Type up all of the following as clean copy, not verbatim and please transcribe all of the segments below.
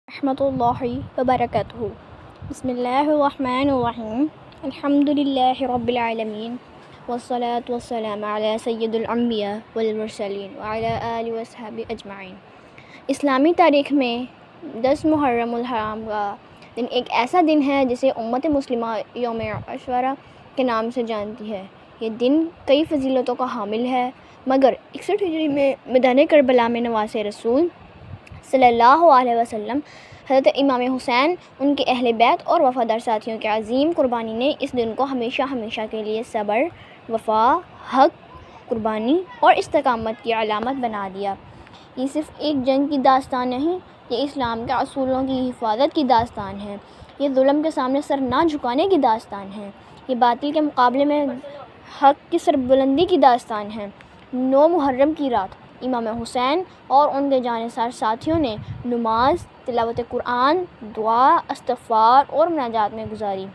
رحمۃ اللہ وبرکاتہ۔ بسم اللہ الرحمن الرحیم۔ الحمد للہ رب العالمین والصلاة والسلام علی سید الانبیاء والمرسلین وعلی آلہ وصحبہ اجمعین۔ اسلامی تاریخ میں 10 محرم الحرام کا دن ایک ایسا دن ہے جسے امت مسلمہ یوم عاشوراء کے نام سے جانتی ہے۔ یہ دن کئی فضیلتوں کا حامل ہے، مگر 61 ہجری میں میدان کربلا میں نواسۂ رسول صلی اللہ علیہ وسلم حضرت امام حسین، ان کے اہل بیت اور وفادار ساتھیوں کی عظیم قربانی نے اس دن کو ہمیشہ کے لیے صبر، وفا، حق، قربانی اور استقامت کی علامت بنا دیا۔ یہ صرف ایک جنگ کی داستان نہیں، یہ اسلام کے اصولوں کی حفاظت کی داستان ہے۔ یہ ظلم کے سامنے سر نہ جھکانے کی داستان ہے۔ یہ باطل کے مقابلے میں حق کی سربلندی کی داستان ہے۔ 9 محرم کی رات امام حسین اور ان کے جانثار ساتھیوں نے نماز، تلاوت قرآن، دعا، استغفار اور مناجات میں گزاری۔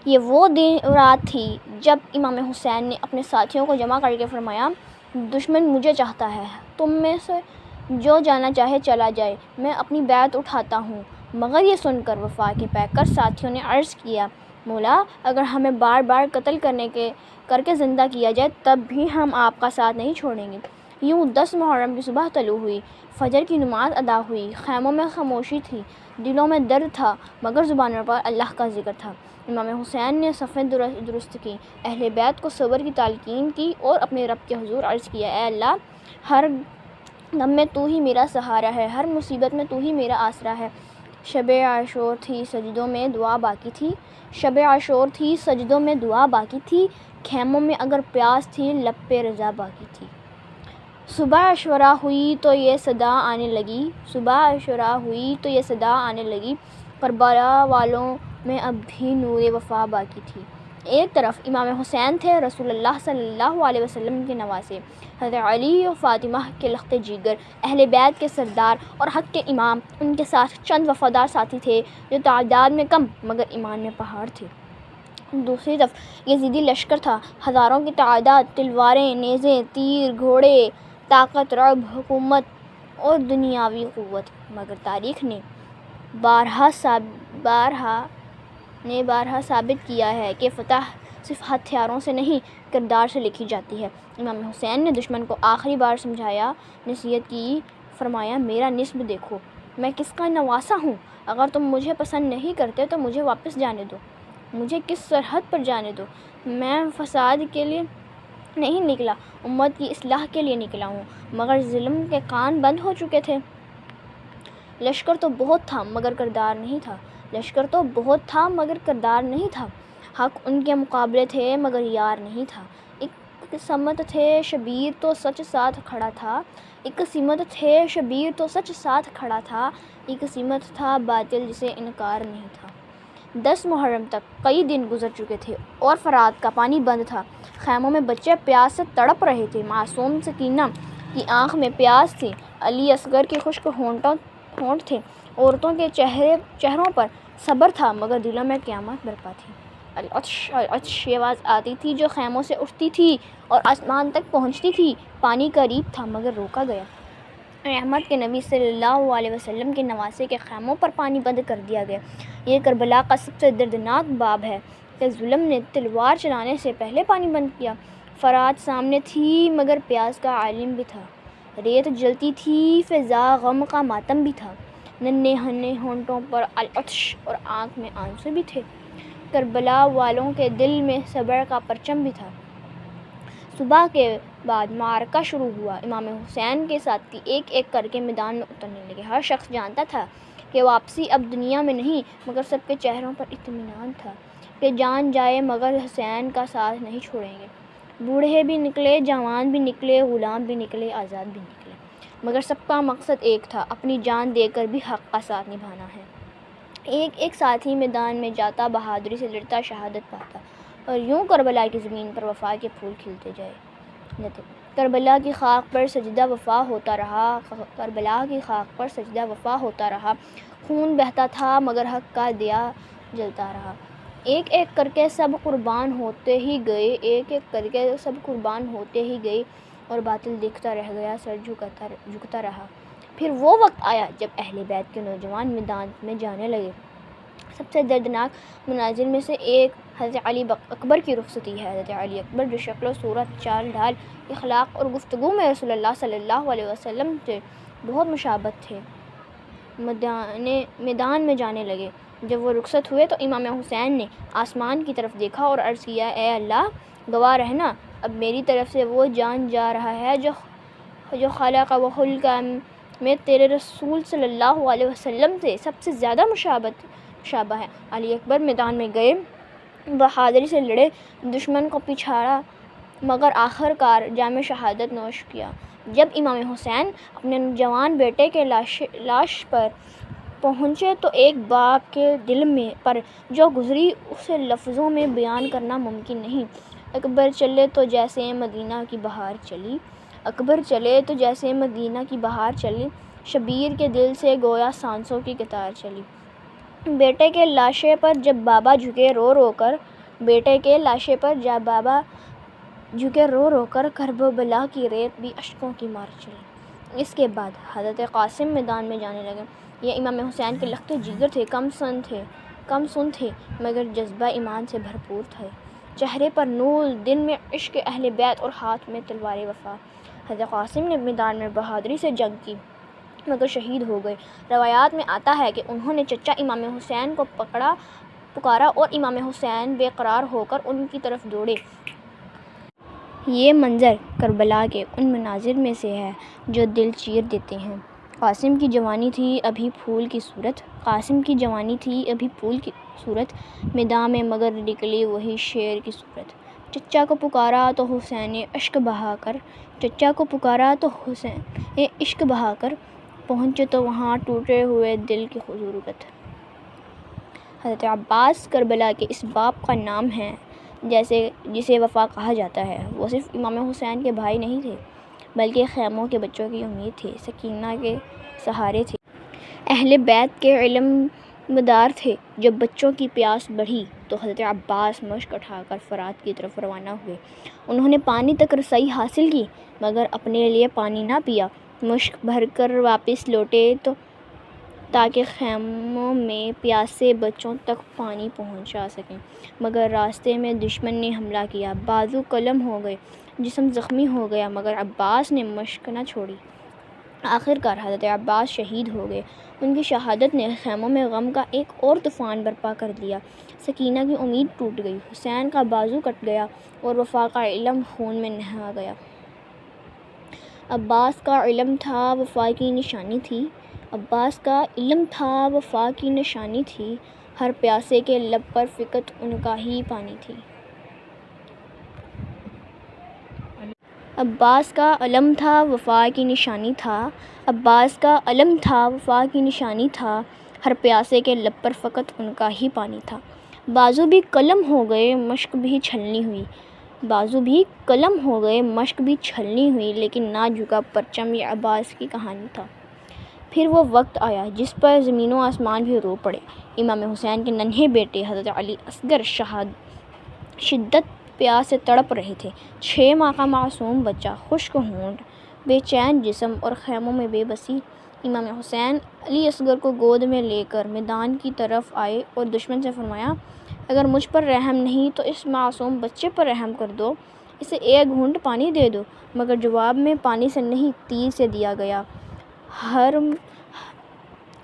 یہ وہ رات تھی جب امام حسین نے اپنے ساتھیوں کو جمع کر کے فرمایا، دشمن مجھے چاہتا ہے، تم میں سے جو جانا چاہے چلا جائے، میں اپنی بیعت اٹھاتا ہوں۔ مگر یہ سن کر وفا کے پیکر ساتھیوں نے عرض کیا، مولا، اگر ہمیں بار بار قتل کر کے زندہ کیا جائے تب بھی ہم آپ کا ساتھ نہیں چھوڑیں گے۔ یوں 10 محرم کی صبح طلوع ہوئی، فجر کی نماز ادا ہوئی، خیموں میں خاموشی تھی، دلوں میں درد تھا، مگر زبانوں پر اللہ کا ذکر تھا۔ امام حسین نے صفیں درست کی، اہل بیت کو صبر کی تلقین کی اور اپنے رب کے حضور عرض کیا، اے اللہ، ہر غم میں تو ہی میرا سہارا ہے، ہر مصیبت میں تو ہی میرا آسرا ہے۔ شب عاشور تھی، سجدوں میں دعا باقی تھی، خیموں میں اگر پیاس تھی، لب پہ رضا باقی تھی۔ صبح عاشوراء ہوئی تو یہ صدا آنے لگی، کربلا والوں میں اب بھی نور وفا باقی تھی۔ ایک طرف امام حسین تھے، رسول اللہ صلی اللہ علیہ وسلم کے نواسے، حضرت علی و فاطمہ کے لخت جگر، اہل بیت کے سردار اور حق کے امام۔ ان کے ساتھ چند وفادار ساتھی تھے جو تعداد میں کم مگر ایمان میں پہاڑ تھے۔ دوسری طرف یزیدی لشکر تھا، ہزاروں کی تعداد، تلواریں، نیزے، تیر، گھوڑے، طاقت، رعب، حکومت اور دنیاوی قوت۔ مگر تاریخ نے بارہا ثابت کیا ہے کہ فتح صرف ہتھیاروں سے نہیں، کردار سے لکھی جاتی ہے۔ امام حسین نے دشمن کو آخری بار سمجھایا، نصیحت کی، فرمایا، میرا نسب دیکھو، میں کس کا نواسا ہوں۔ اگر تم مجھے پسند نہیں کرتے تو مجھے واپس جانے دو، مجھے کس سرحد پر جانے دو۔ میں فساد کے لیے نہیں نکلا، امت کی اصلاح کے لیے نکلا ہوں۔ مگر ظلم کے کان بند ہو چکے تھے۔ لشکر تو بہت تھا مگر کردار نہیں تھا۔ حق ان کے مقابلے تھے مگر یار نہیں تھا۔ ایک سمت تھے شبیر تو سچ ساتھ کھڑا تھا، ایک سمت تھا باطل جسے انکار نہیں تھا۔ 10 محرم تک کئی دن گزر چکے تھے اور فرات کا پانی بند تھا۔ خیموں میں بچے پیاس سے تڑپ رہے تھے، معصوم سکینہ کی آنکھ میں پیاس تھی، علی اصغر کے خشک ہونٹ تھے، عورتوں کے چہروں پر صبر تھا، مگر دلوں میں قیامت برپا تھی۔ العطش یہ آواز آتی تھی جو خیموں سے اٹھتی تھی اور آسمان تک پہنچتی تھی۔ پانی قریب تھا مگر روکا گیا۔ رحمت کے نبی صلی اللہ علیہ وسلم کے نواسے کے خیموں پر پانی بند کر دیا گیا۔ یہ کربلا کا سب سے دردناک باب ہے کہ ظلم نے تلوار چلانے سے پہلے پانی بند کیا۔ فرات سامنے تھی مگر پیاس کا عالم بھی تھا، ریت جلتی تھی، فضا غم کا ماتم بھی تھا، ننھے ہونٹوں پر العطش اور آنکھ میں آنسو بھی تھے۔ کربلا والوں کے دل میں صبر کا پرچم بھی تھا۔ صبح کے بعد معرکہ شروع ہوا۔ امام حسین کے ساتھی ایک ایک کر کے میدان میں اترنے لگے۔ ہر شخص جانتا تھا کہ واپسی اب دنیا میں نہیں، مگر سب کے چہروں پر اطمینان تھا کہ جان جائے مگر حسین کا ساتھ نہیں چھوڑیں گے۔ بوڑھے بھی نکلے، جوان بھی نکلے، غلام بھی نکلے، آزاد بھی نکلے، مگر سب کا مقصد ایک تھا، اپنی جان دے کر بھی حق کا ساتھ نبھانا ہے۔ ایک ایک ساتھی میدان میں جاتا، بہادری سے لڑتا، شہادت پاتا، اور یوں کربلا کی زمین پر وفا کے پھول کھلتے جاتے۔ کربلا کی خاک پر سجدہ وفا ہوتا رہا، خون بہتا تھا مگر حق کا دیا جلتا رہا۔ ایک ایک کر کے سب قربان ہوتے ہی گئے اور باطل دیکھتا رہ گیا، سر جھکتا رہا۔ پھر وہ وقت آیا جب اہل بیت کے نوجوان میدان میں جانے لگے۔ سب سے دردناک مناظر میں سے ایک حضرت علی اکبر کی رخصتی ہے۔ حضرت علی اکبر جو شکل و صورت، چال ڈھال، اخلاق اور گفتگو میں رسول اللہ صلی اللہ علیہ وسلم سے بہت مشابہت تھے، میدان میں جانے لگے۔ جب وہ رخصت ہوئے تو امام حسین نے آسمان کی طرف دیکھا اور عرض کیا، اے اللہ، گواہ رہنا، اب میری طرف سے وہ جان جا رہا ہے جو خلق و خلق میں تیرے رسول صلی اللہ علیہ وسلم سے سب سے زیادہ مشابہ ہے۔ علی اکبر میدان میں گئے، بہادری سے لڑے، دشمن کو پچھاڑا، مگر آخر کار جام شہادت نوش کیا۔ جب امام حسین اپنے جوان بیٹے کے لاش پر پہنچے تو ایک باپ کے دل میں پر جو گزری اسے لفظوں میں بیان کرنا ممکن نہیں۔ اکبر چلے تو جیسے مدینہ کی بہار چلی، اکبر چلے تو جیسے مدینہ کی بہار چلی، شبیر کے دل سے گویا سانسوں کی قطار چلی۔ بیٹے کے لاشے پر جب بابا جھکے رو رو کر، بیٹے کے لاشے پر جب بابا جھکے رو رو کر، کربلا کی ریت بھی اشکوں کی مار چلی۔ اس کے بعد حضرت قاسم میدان میں جانے لگے۔ یہ امام حسین کے لخت جگر تھے، کم سن تھے مگر جذبہ ایمان سے بھرپور تھے، چہرے پر نور، دل میں عشق اہل بیت اور ہاتھ میں تلوار وفا۔ حضرت قاسم نے میدان میں بہادری سے جنگ کی مگر شہید ہو گئے۔ روایات میں آتا ہے کہ انہوں نے چچا امام حسین کو پکارا اور امام حسین بے قرار ہو کر ان کی طرف دوڑے۔ یہ منظر کربلا کے ان مناظر میں سے ہے جو دل چیر دیتے ہیں۔ قاسم کی جوانی تھی ابھی پھول کی صورت، قاسم کی جوانی تھی ابھی پھول کی صورت، میدان میں مگر نکلی وہی شیر کی صورت۔ چچا کو پکارا تو حسین نے اشک بہا کر، چچا کو پکارا تو حسین نے عشق بہا کر، پہنچے تو وہاں ٹوٹے ہوئے دل کی ضرورت۔ حضرت عباس کربلا کے اس باپ کا نام ہے جسے وفا کہا جاتا ہے۔ وہ صرف امام حسین کے بھائی نہیں تھے بلکہ خیموں کے بچوں کی امید تھے، سکینہ کے سہارے تھے، اہل بیت کے علم مدار تھے۔ جب بچوں کی پیاس بڑھی تو حضرت عباس مشک اٹھا کر فرات کی طرف روانہ ہوئے۔ انہوں نے پانی تک رسائی حاصل کی مگر اپنے لیے پانی نہ پیا، مشک بھر کر واپس لوٹے تاکہ خیموں میں پیاسے بچوں تک پانی پہنچا سکیں، مگر راستے میں دشمن نے حملہ کیا، بازو قلم ہو گئے، جسم زخمی ہو گیا مگر عباس نے مشک نہ چھوڑی۔ آخر کار حضرت عباس شہید ہو گئے۔ ان کی شہادت نے خیموں میں غم کا ایک اور طوفان برپا کر دیا۔ سکینہ کی امید ٹوٹ گئی، حسین کا بازو کٹ گیا اور وفا کا علم خون میں نہا گیا۔ عباس کا علم تھا وفا کی نشانی تھی، عباس کا علم تھا وفا کی نشانی تھی، ہر پیاسے کے لب پر فقط ان کا ہی پانی تھی۔ عباس کا علم تھا وفا کی نشانی تھا، عباس کا علم تھا وفا کی نشانی تھا، ہر پیاسے کے لب پر فقط ان کا ہی پانی تھا۔ بازو بھی قلم ہو گئے، مشک بھی چھلنی ہوئی، بازو بھی قلم ہو گئے، مشک بھی چھلنی ہوئی، لیکن نہ جھکا پرچم، یہ عباس کی کہانی تھا۔ پھر وہ وقت آیا جس پر زمین و آسمان بھی رو پڑے۔ امام حسین کے ننھے بیٹے حضرت علی اصغر شدت پیاس سے تڑپ رہے تھے۔ 6 ماہ کا معصوم بچہ، خشک ہونٹ، بے چین جسم اور خیموں میں بے بسی۔ امام حسین علی اصغر کو گود میں لے کر میدان کی طرف آئے اور دشمن سے فرمایا، اگر مجھ پر رحم نہیں تو اس معصوم بچے پر رحم کر دو، اسے ایک گھونٹ پانی دے دو، مگر جواب میں پانی سے نہیں تیر سے دیا گیا۔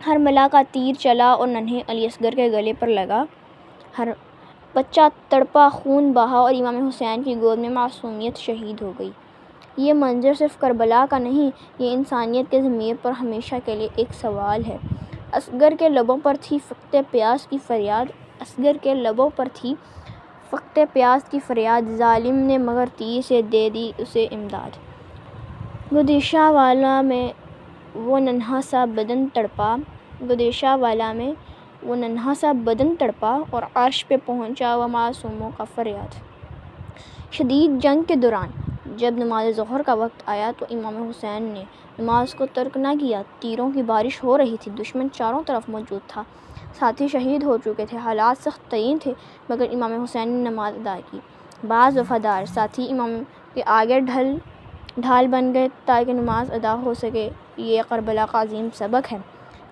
حرملہ کا تیر چلا اور ننھے علی اصغر کے گلے پر لگا۔ بچہ تڑپا، خون بہا اور امام حسین کی گود میں معصومیت شہید ہو گئی۔ یہ منظر صرف کربلا کا نہیں، یہ انسانیت کے ضمیر پر ہمیشہ کے لیے ایک سوال ہے۔ اصغر کے لبوں پر تھی فقط پیاس کی فریاد، اصغر کے لبوں پر تھی فقط پیاس کی فریاد، ظالم نے مگر تیر سے دے دی اسے امداد۔ گودیشہ والا میں وہ ننھا سا بدن تڑپا، گودیشہ والا میں وہ ننھا سا بدن تڑپا اور عرش پہ پہنچا وہ معصوموں کا فریاد۔ شدید جنگ کے دوران جب نماز ظہر کا وقت آیا تو امام حسین نے نماز کو ترک نہ کیا۔ تیروں کی بارش ہو رہی تھی، دشمن چاروں طرف موجود تھا، ساتھی شہید ہو چکے تھے، حالات سخت ترین تھے، مگر امام حسین نے نماز ادا کی۔ بعض وفادار ساتھی امام کے آگے ڈھال بن گئے تاکہ نماز ادا ہو سکے۔ یہ کربلا کا عظیم سبق ہے۔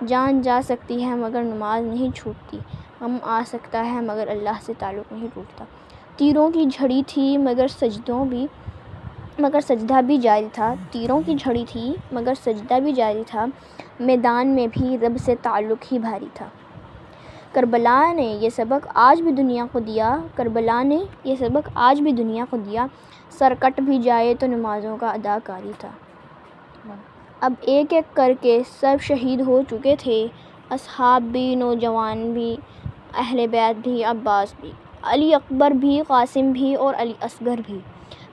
جان جا سکتی ہے مگر نماز نہیں چھوٹتی، غم آ سکتا ہے مگر اللہ سے تعلق نہیں ٹوٹتا۔ تیروں کی جھڑی تھی مگر سجدہ بھی جاری تھا، تیروں کی جھڑی تھی مگر سجدہ بھی جاری تھا، میدان میں بھی رب سے تعلق ہی بھاری تھا۔ کربلا نے یہ سبق آج بھی دنیا کو دیا، کربلا نے یہ سبق آج بھی دنیا کو دیا، سر کٹ بھی جائے تو نمازوں کا ادا کاری تھا۔ اب ایک ایک کر کے سب شہید ہو چکے تھے، اصحاب بھی، نوجوان بھی، اہل بیت بھی، عباس بھی، علی اکبر بھی، قاسم بھی اور علی اصغر بھی۔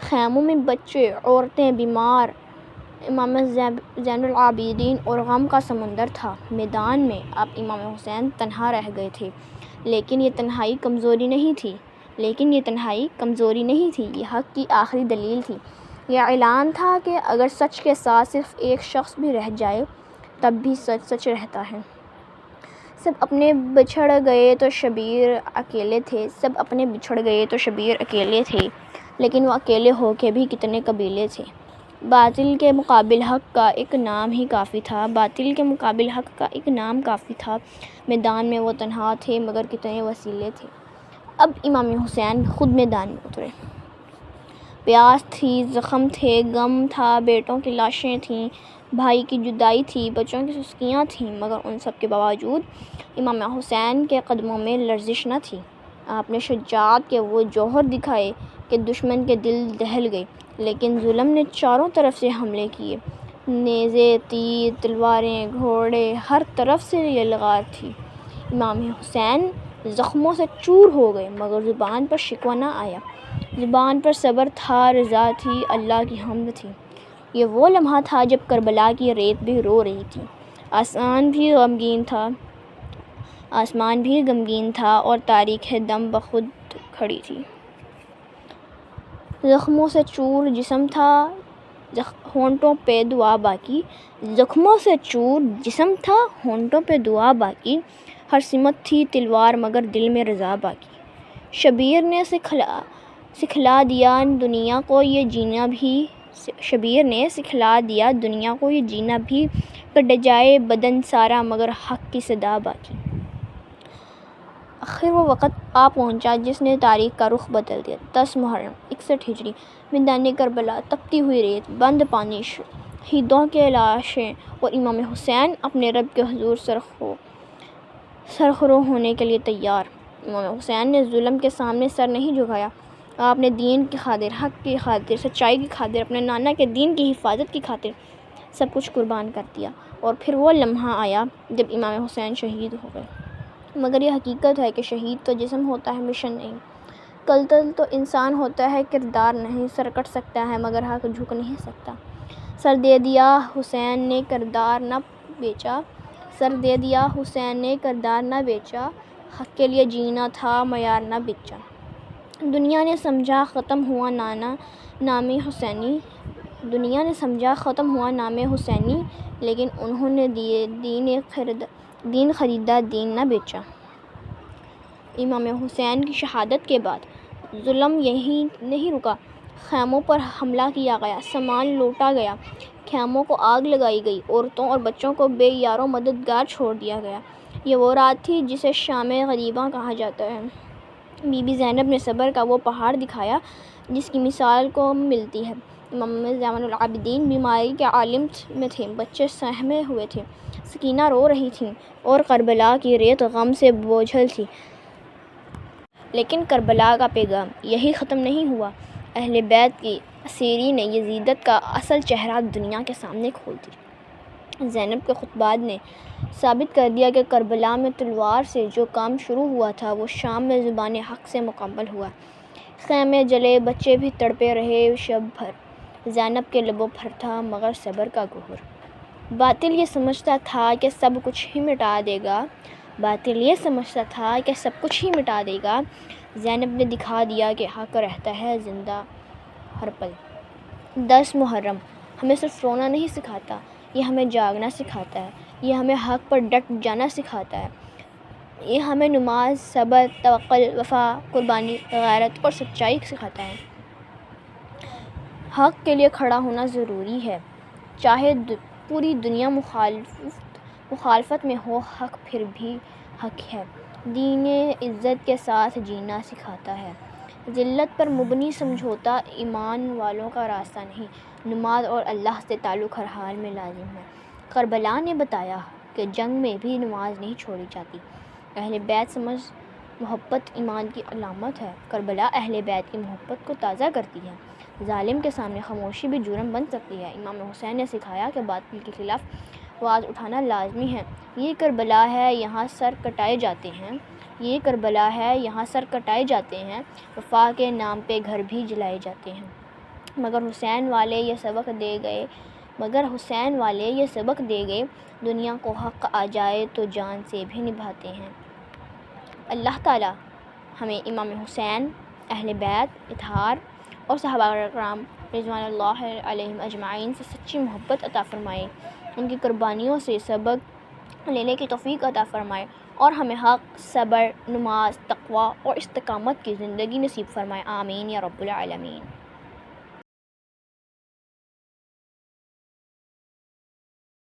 خیموں میں بچے، عورتیں، بیمار، امام زین العابدین اور غم کا سمندر تھا۔ میدان میں اب امام حسین تنہا رہ گئے تھے، لیکن یہ تنہائی کمزوری نہیں تھی، یہ حق کی آخری دلیل تھی۔ یہ اعلان تھا کہ اگر سچ کے ساتھ صرف ایک شخص بھی رہ جائے تب بھی سچ سچ رہتا ہے۔ سب اپنے بچھڑ گئے تو شبیر اکیلے تھے، لیکن وہ اکیلے ہو کے بھی کتنے قبیلے تھے۔ باطل کے مقابل حق کا ایک نام کافی تھا، میدان میں وہ تنہا تھے مگر کتنے وسیلے تھے۔ اب امام حسین خود میدان میں اترے۔ پیاس تھی، زخم تھے، غم تھا، بیٹوں کی لاشیں تھیں، بھائی کی جدائی تھی، بچوں کی سسکیاں تھیں، مگر ان سب کے باوجود امام حسین کے قدموں میں لرزش نہ تھی۔ آپ نے شجاعت کے وہ جوہر دکھائے کہ دشمن کے دل دہل گئے، لیکن ظلم نے چاروں طرف سے حملے کیے، نیزے، تیر، تلواریں، گھوڑے، ہر طرف سے یلغار تھی۔ امام حسین زخموں سے چور ہو گئے مگر زبان پر شکوہ نہ آیا، زبان پر صبر تھا، رضا تھی، اللہ کی حمد تھی۔ یہ وہ لمحہ تھا جب کربلا کی ریت بھی رو رہی تھی، آسمان بھی غمگین تھا اور تاریخ دم بخود کھڑی تھی۔ زخموں سے چور جسم تھا، ہونٹوں پہ دعا باقی، ہر سمت تھی تلوار مگر دل میں رضا باقی۔ شبیر نے سکھلا دیا دنیا کو یہ جینا بھی، کٹ جائے بدن سارا مگر حق کی صدا باقی۔ آخر وہ وقت آ پہنچا جس نے تاریخ کا رخ بدل دیا۔ 10 محرم 61 ہجری، میدان کربلا، تپتی ہوئی ریت، بند پانی، شہیدوں کی لاشیں اور امام حسین اپنے رب کے حضور سرخرو ہونے کے لیے تیار۔ امام حسین نے ظلم کے سامنے سر نہیں جھکایا، آپ نے دین کی خاطر، حق کی خاطر، سچائی کی خاطر، اپنے نانا کے دین کی حفاظت کی خاطر سب کچھ قربان کر دیا۔ اور پھر وہ لمحہ آیا جب امام حسین شہید ہو گئے۔ مگر یہ حقیقت ہے کہ شہید تو جسم ہوتا ہے، مشن نہیں۔ قاتل تو انسان ہوتا ہے، کردار نہیں۔ سر کٹ سکتا ہے مگر حق جھک نہیں سکتا۔ سر دے دیا حسین نے کردار نہ بیچا، حق کے لیے جینا تھا معیار نہ بچا۔ دنیا نے سمجھا ختم ہوا نام حسینی، لیکن انہوں نے دین خریدا، دین نہ بیچا۔ امام حسین کی شہادت کے بعد ظلم یہیں نہیں رکا، خیموں پر حملہ کیا گیا، سامان لوٹا گیا، خیموں کو آگ لگائی گئی، عورتوں اور بچوں کو بے یار و مددگار چھوڑ دیا گیا۔ یہ وہ رات تھی جسے شام غریباں کہا جاتا ہے۔ بی بی زینب نے صبر کا وہ پہاڑ دکھایا جس کی مثال کو ملتی ہے۔ امام زین العابدین بیماری کے عالم میں تھے، بچے سہمے ہوئے تھے، سکینہ رو رہی تھیں اور کربلا کی ریت غم سے بوجھل تھی۔ لیکن کربلا کا پیغام یہی ختم نہیں ہوا۔ اہل بیت کی اسیری نے یزیدیت کا اصل چہرہ دنیا کے سامنے کھول دیا۔ زینب کے خطبات نے ثابت کر دیا کہ کربلا میں تلوار سے جو کام شروع ہوا تھا وہ شام میں زبان حق سے مکمل ہوا۔ خیمے جلے، بچے بھی تڑپے رہے شب بھر، زینب کے لبوں پر تھا مگر صبر کا گوہر۔ باطل یہ سمجھتا تھا کہ سب کچھ ہی مٹا دے گا، زینب نے دکھا دیا کہ حق رہتا ہے زندہ ہر پل۔ 10 محرم ہمیں صرف رونا نہیں سکھاتا، یہ ہمیں جاگنا سکھاتا ہے، یہ ہمیں حق پر ڈٹ جانا سکھاتا ہے، یہ ہمیں نماز، صبر، توکل، وفا، قربانی، غیرت اور سچائی سکھاتا ہے۔ حق کے لیے کھڑا ہونا ضروری ہے، چاہے پوری دنیا مخالفت میں ہو، حق پھر بھی حق ہے۔ دین عزت کے ساتھ جینا سکھاتا ہے۔ ذلت پر مبنی سمجھوتا ایمان والوں کا راستہ نہیں۔ نماز اور اللہ سے تعلق ہر حال میں لازم ہے۔ کربلا نے بتایا کہ جنگ میں بھی نماز نہیں چھوڑی جاتی۔ اہل بیت سمجھ محبت ایمان کی علامت ہے۔ کربلا اہل بیت کی محبت کو تازہ کرتی ہے۔ ظالم کے سامنے خاموشی بھی جرم بن سکتی ہے۔ امام حسین نے سکھایا کہ باطل کے خلاف آواز اٹھانا لازمی ہے۔ یہ کربلا ہے، یہاں سر کٹائے جاتے ہیں۔ یہ کربلا ہے، یہاں سر کٹائے جاتے ہیں، وفا کے نام پہ گھر بھی جلائے جاتے ہیں۔ مگر حسین والے یہ سبق دے گئے، دنیا کو حق آ جائے تو جان سے بھی نبھاتے ہیں۔ اللہ تعالی ہمیں امام حسین، اہل بیت، اطہار اور صحابہ کرام رضوان اللہ علیہم اجمعین سے سچی محبت عطا فرمائے، ان کی قربانیوں سے سبق لینے کی توفیق عطا فرمائے اور ہمیں حق، صبر، نماز، تقوی اور استقامت کی زندگی نصیب فرمائے۔ آمین یا رب العالمین۔